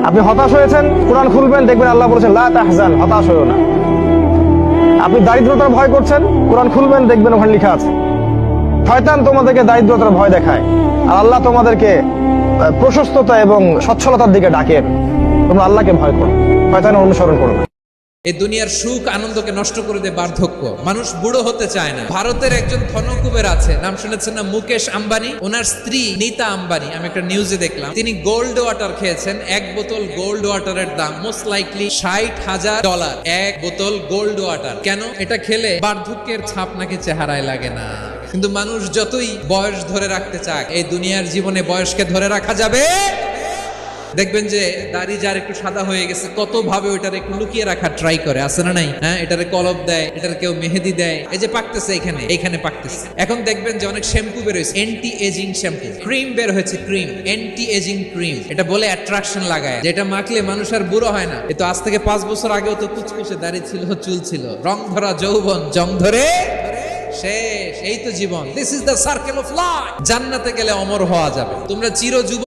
আপনি হতাশ হয়েছেন, কোরআন খুলবেন, দেখবেন আল্লাহ বলেছেন লা তাহজান, হতাশ হয়েও না। আপনি দারিদ্রতার ভয় করছেন, কোরআন খুলবেন, দেখবেন ওখানে লেখা আছে শয়তান তোমাদেরকে দারিদ্রতার ভয় দেখায়, আর আল্লাহ তোমাদেরকে প্রশস্ততা এবং সচ্ছলতার দিকে ডাকেন। তোমরা আল্লাহকে ভয় করো, শয়তানের অনুসরণ করো না। এই দুনিয়ার সুখ আনন্দকে নষ্ট করে দেয় বার্ধক্য। মানুষ বুড়ো হতে চায় না। ভারতের একজন ধনকুবের আছে, নাম শুনেছেন না, মুকেশ আম্বানি। ওনার স্ত্রী নীতা আম্বানি, আমি একটা নিউজে দেখলাম, তিনি গোল্ড ওয়াটার খেয়েছেন। এক বোতল গোল্ড ওয়াটারের দাম মোস্ট লাইকলি $60,000। এক বোতল গোল্ড ওয়াটার। কেন? এটা খেলে বার্ধক্যের ছাপ নাকি চেহারায় লাগে না। কিন্তু মানুষ যতই বয়স ধরে রাখতে চাক, এই দুনিয়ার জীবনে বয়সকে ধরে রাখা যাবে। দেখবেন যে দাড়ি যার একটু সাদা হয়ে গেছে, কত ভাবে ওইটার একটু লুকিয়ে রাখার ট্রাই করে, আছে না নাই? হ্যাঁ, এটারে কলব দেয়, এটার কেউ মেহেদি দেয়, এই যে পাকতেছে এইখানে পাকতেছে। এখন দেখবেন যে অনেক শ্যাম্পু বের হয়েছে, অ্যান্টি এজিং শ্যাম্পু, ক্রিম বের হয়েছে, ক্রিম, অ্যান্টি এজিং ক্রিম। এটা বলে অ্যাট্রাকশন লাগায়, যেটা মাখলে মানুষ আর বুড়ো হয় না। এ তো আজ থেকে 5 বছর আগেও তো কুচকুচে দাড়ি ছিল, চুল ছিল, রং ধরা যৌবন জং ধরে শেষ। এই তো জীবন। This is the circle of life. জান্নাতে গেলে অমর হওয়া যাবে। তোমরা চির যুব